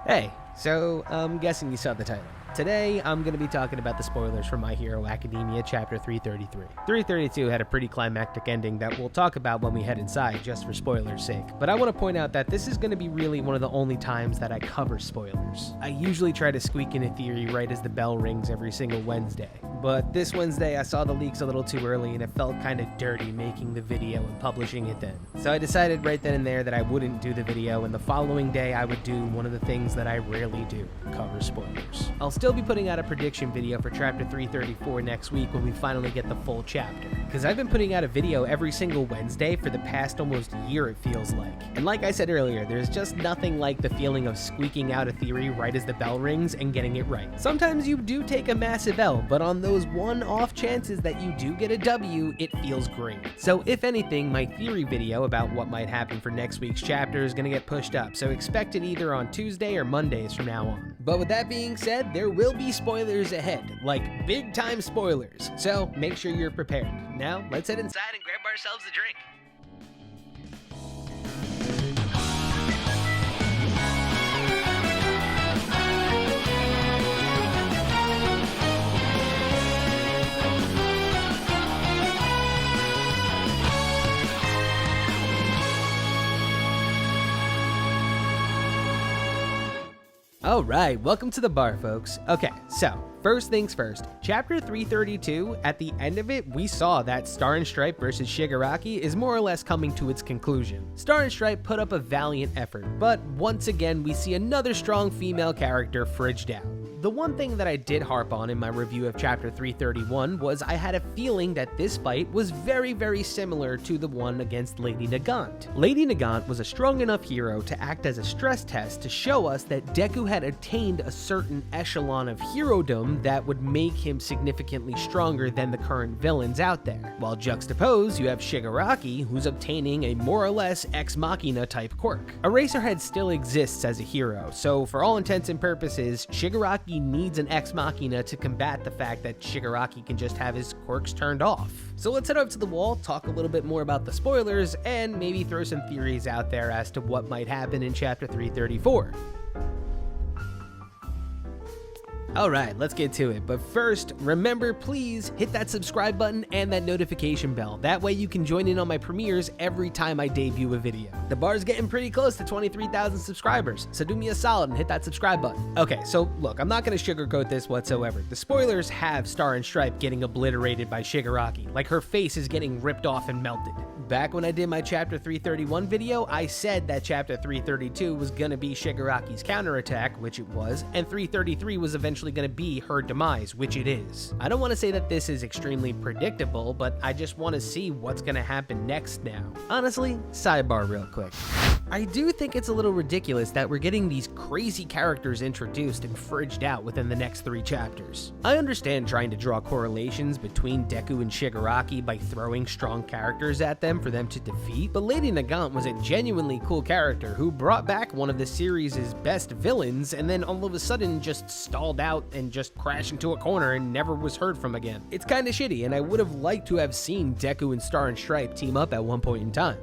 Hey, so I'm guessing you saw the title. Today, I'm going to be talking about the spoilers for My Hero Academia Chapter 333. 332 had a pretty climactic ending that we'll talk about when we head inside, just for spoilers' sake. But I want to point out that this is going to be really one of the only times that I cover spoilers. I usually try to squeak in a theory right as the bell rings every single Wednesday. But this Wednesday, I saw the leaks a little too early and it felt kind of dirty making the video and publishing it then. So I decided right then and there that I wouldn't do the video, and the following day I would do one of the things that I rarely do, cover spoilers. I'll still be putting out a prediction video for Chapter 334 next week when we finally get the full chapter, because I've been putting out a video every single Wednesday for the past almost year, it feels like. And like I said earlier, there's just nothing like the feeling of squeaking out a theory right as the bell rings and getting it right. Sometimes you do take a massive L, but on those one-off chances that you do get a W, it feels great. So if anything, my theory video about what might happen for next week's chapter is going to get pushed up, so expect it either on Tuesday or Mondays from now on. But with that being said, there will be spoilers ahead, like big time spoilers, so make sure you're prepared. Now, let's head inside and grab ourselves a drink. Alright, welcome to the bar, folks. Okay, so, first things first, Chapter 332, at the end of it, we saw that Star and Stripe versus Shigaraki is more or less coming to its conclusion. Star and Stripe put up a valiant effort, but once again, we see another strong female character fridged out. The one thing that I did harp on in my review of Chapter 331 was I had a feeling that this fight was very similar to the one against Lady Nagant. Lady Nagant was a strong enough hero to act as a stress test to show us that Deku had attained a certain echelon of herodom that would make him significantly stronger than the current villains out there. While juxtaposed, you have Shigaraki, who's obtaining a more or less ex machina type quirk. Eraserhead still exists as a hero, so for all intents and purposes, Shigaraki needs an ex machina to combat the fact that Shigaraki can just have his quirks turned off. So let's head up to the wall, talk a little bit more about the spoilers, and maybe throw some theories out there as to what might happen in Chapter 334. Alright, let's get to it, but first, remember, please hit that subscribe button and that notification bell. That way you can join in on my premieres every time I debut a video. The bar's getting pretty close to 23,000 subscribers, so do me a solid and hit that subscribe button. Okay, so look, I'm not going to sugarcoat this whatsoever. The spoilers have Star and Stripe getting obliterated by Shigaraki, like her face is getting ripped off and melted. Back when I did my Chapter 331 video, I said that Chapter 332 was going to be Shigaraki's counterattack, which it was, and 333 was eventually going to be her demise, which it is. I don't want to say that this is extremely predictable, but I just want to see what's going to happen next now. Honestly, sidebar real quick. I do think it's a little ridiculous that we're getting these crazy characters introduced and fridged out within the next 3 chapters. I understand trying to draw correlations between Deku and Shigaraki by throwing strong characters at them for them to defeat, but Lady Nagant was a genuinely cool character who brought back one of the series' best villains and then all of a sudden just stalled out and just crashed into a corner and never was heard from again. It's kinda shitty, and I would have liked to have seen Deku and Star and Stripe team up at one point in time.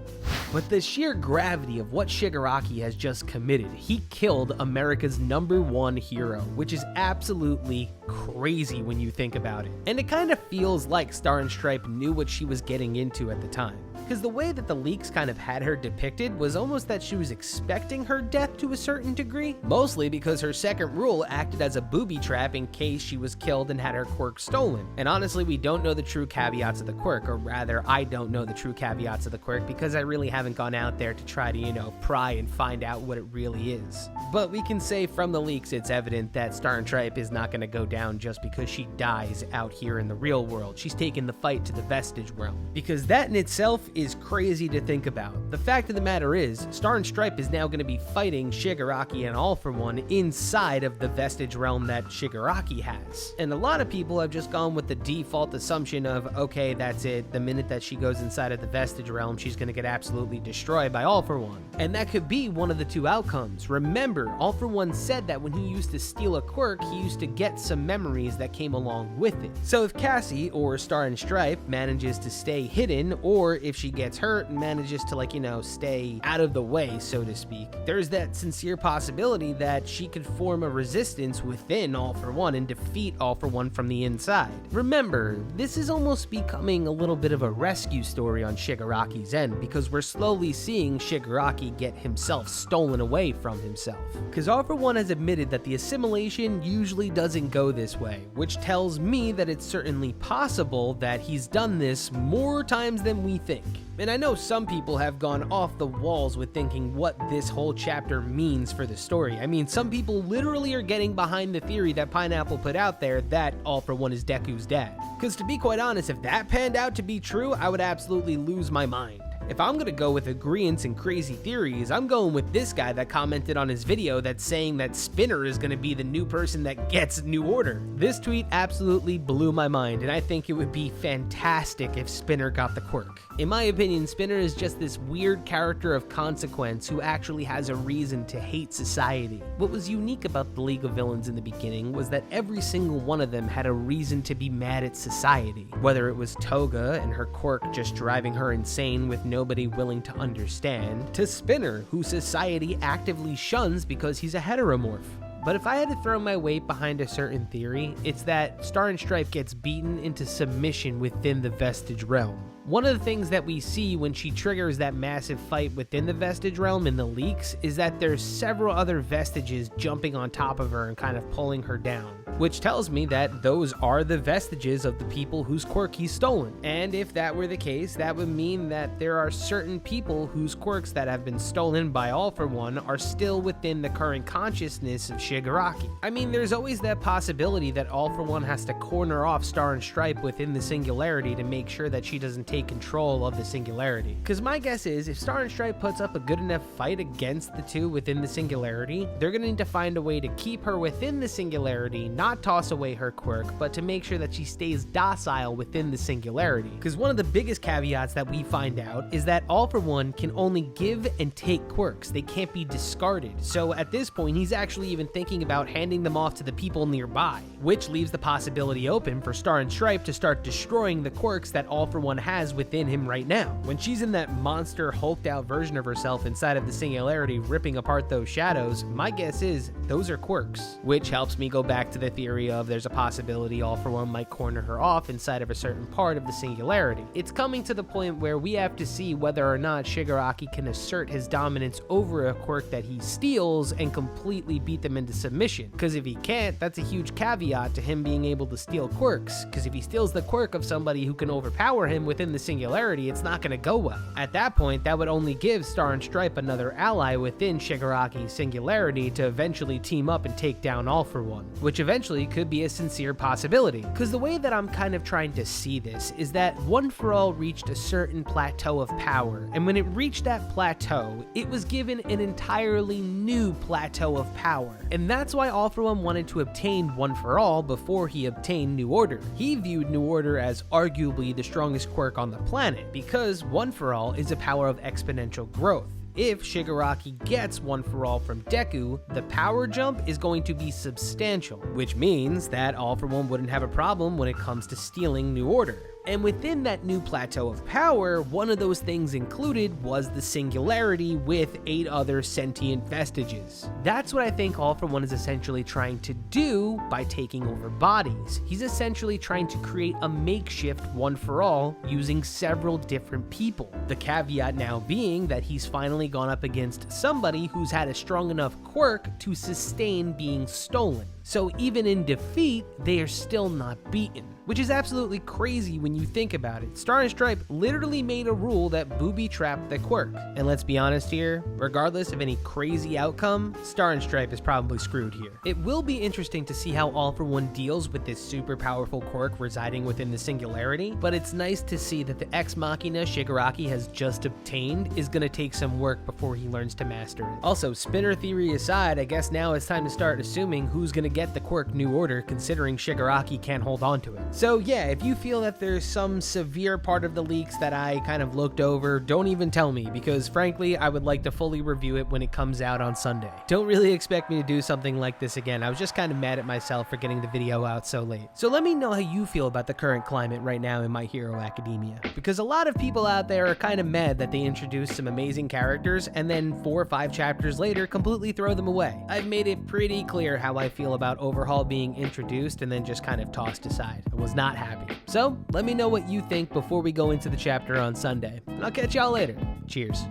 But the sheer gravity of what Shigaraki has just committed, he killed America's #1 hero, which is absolutely crazy when you think about it. And it kind of feels like Star and Stripe knew what she was getting into at the time. Because the way that the leaks kind of had her depicted was almost that she was expecting her death to a certain degree, mostly because her second rule acted as a booby trap in case she was killed and had her quirk stolen. And honestly, we don't know the true caveats of the quirk, or rather, I don't know the true caveats of the quirk because I really haven't gone out there to try to, pry and find out what it really is. But we can say from the leaks it's evident that Star and Stripe is not going to go down just because she dies out here in the real world. She's taken the fight to the Vestige Realm, because that in itself is crazy to think about. The fact of the matter is, Star and Stripe is now going to be fighting Shigaraki and All For One inside of the Vestige Realm that Shigaraki has. And a lot of people have just gone with the default assumption of, okay, that's it. The minute that she goes inside of the Vestige Realm, she's going to get absolutely destroyed by All For One. And that could be one of the 2 outcomes. Remember, All For One said that when he used to steal a quirk, he used to get some memories that came along with it. So if Cassie, or Star and Stripe, manages to stay hidden, or if she gets hurt and manages to, like, stay out of the way, so to speak. There's that sincere possibility that she could form a resistance within All For One and defeat All For One from the inside. Remember, this is almost becoming a little bit of a rescue story on Shigaraki's end, because we're slowly seeing Shigaraki get himself stolen away from himself. Because All For One has admitted that the assimilation usually doesn't go this way, which tells me that it's certainly possible that he's done this more times than we think. And I know some people have gone off the walls with thinking what this whole chapter means for the story. I mean, some people literally are getting behind the theory that Pineapple put out there that All For One is Deku's dad. Because to be quite honest, if that panned out to be true, I would absolutely lose my mind. If I'm gonna go with agreeance and crazy theories, I'm going with this guy that commented on his video that's saying that Spinner is gonna be the new person that gets New Order. This tweet absolutely blew my mind, and I think it would be fantastic if Spinner got the quirk. In my opinion, Spinner is just this weird character of consequence who actually has a reason to hate society. What was unique about the League of Villains in the beginning was that every single one of them had a reason to be mad at society. Whether it was Toga and her quirk just driving her insane with nobody willing to understand, to Spinner, who society actively shuns because he's a heteromorph. But if I had to throw my weight behind a certain theory, it's that Star and Stripe gets beaten into submission within the Vestige realm. One of the things that we see when she triggers that massive fight within the Vestige realm in the leaks is that there's several other Vestiges jumping on top of her and kind of pulling her down, which tells me that those are the vestiges of the people whose quirk he's stolen. And if that were the case, that would mean that there are certain people whose quirks that have been stolen by All For One are still within the current consciousness of Shigaraki. I mean, there's always that possibility that All For One has to corner off Star and Stripe within the Singularity to make sure that she doesn't take control of the Singularity. Because my guess is, if Star and Stripe puts up a good enough fight against the two within the Singularity, they're going to need to find a way to keep her within the Singularity, not toss away her quirk, but to make sure that she stays docile within the Singularity. Because one of the biggest caveats that we find out is that All For One can only give and take quirks. They can't be discarded. So at this point, he's actually even thinking about handing them off to the people nearby, which leaves the possibility open for Star and Stripe to start destroying the quirks that All For One has within him right now. When she's in that monster hulked out version of herself inside of the Singularity ripping apart those shadows, my guess is those are quirks, which helps me go back to the theory of there's a possibility All For One might corner her off inside of a certain part of the Singularity. It's coming to the point where we have to see whether or not Shigaraki can assert his dominance over a quirk that he steals and completely beat them into submission. Because if he can't, that's a huge caveat to him being able to steal quirks, because if he steals the quirk of somebody who can overpower him within the Singularity, it's not going to go well. At that point, that would only give Star and Stripe another ally within Shigaraki's Singularity to eventually team up and take down All For One, which eventually could be a sincere possibility. Because the way that I'm kind of trying to see this is that One For All reached a certain plateau of power, and when it reached that plateau, it was given an entirely new plateau of power. And that's why All For One wanted to obtain One For All before he obtained New Order. He viewed New Order as arguably the strongest quirk on the planet, because One For All is a power of exponential growth. If Shigaraki gets One For All from Deku, the power jump is going to be substantial, which means that All For One wouldn't have a problem when it comes to stealing New Order. And within that new plateau of power, one of those things included was the Singularity with 8 other sentient vestiges. That's what I think All For One is essentially trying to do by taking over bodies. He's essentially trying to create a makeshift One For All using several different people. The caveat now being that he's finally gone up against somebody who's had a strong enough quirk to sustain being stolen. So even in defeat, they are still not beaten, which is absolutely crazy when you think about it. Star and Stripe literally made a rule that booby-trapped the quirk. And let's be honest here, regardless of any crazy outcome, Star and Stripe is probably screwed here. It will be interesting to see how All For One deals with this super powerful quirk residing within the Singularity, but it's nice to see that the Ex Machina Shigaraki has just obtained is gonna take some work before he learns to master it. Also, Spinner theory aside, I guess now it's time to start assuming who's gonna get the quirk New Order considering Shigaraki can't hold on to it. So yeah, if you feel that there's some severe part of the leaks that I kind of looked over, don't even tell me, because frankly, I would like to fully review it when it comes out on Sunday. Don't really expect me to do something like this again. I was just kind of mad at myself for getting the video out so late. So let me know how you feel about the current climate right now in My Hero Academia, because a lot of people out there are kind of mad that they introduced some amazing characters and then 4 or 5 chapters later completely throw them away. I've made it pretty clear how I feel about Overhaul being introduced and then just kind of tossed aside. I was not happy. So let me know what you think before we go into the chapter on Sunday, and I'll catch y'all later. Cheers.